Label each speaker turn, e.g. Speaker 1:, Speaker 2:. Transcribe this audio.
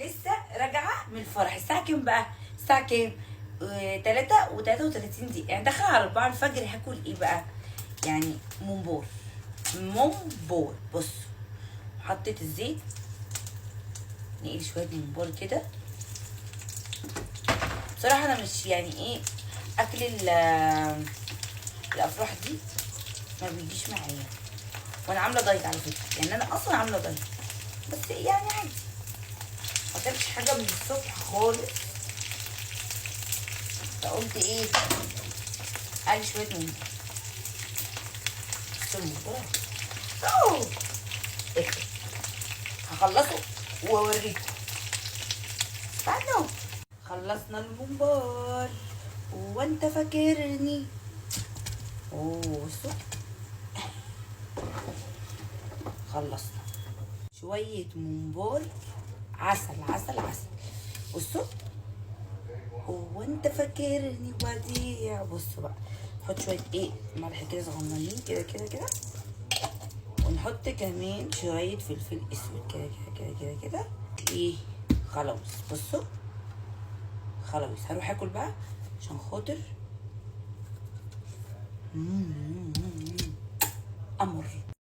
Speaker 1: لسه راجعه من الفرح. الساعه كام بقى؟ الساعه كام؟ 3:33 دقيقه، يعني داخله على 4 الفجر. هاكل ايه بقى؟ يعني ممبار. ممبار. بصوا، حطيت الزيت، نقلي شويه ممبار كده. بصراحه انا مش يعني ايه اكل الافراح دي ما بيجيش معايا، وانا عامله دايت على فكره، يعني انا اصلا عامله دايت، بس يعني عادي ما اكلتش حاجه من الصبح خالص. فقلت ايه، قالي شويه ممبار. بصوا الممبار اوه اخر، هخلصه واوريكم. استنوا، خلصنا الممبار وانت فاكرني. اوه بصوا، خلصنا شويه ممبار. عسل عسل عسل. بصوا، هو انت فاكرني وديع. بصوا بقى، نحط شويه ايه ملح كده صغننين كده كده كده، ونحط كمان شويه فلفل اسود كده كده كده كده كده. ايه خلاص. بصوا خلاص، هروح اكل بقى عشان خاطر امر.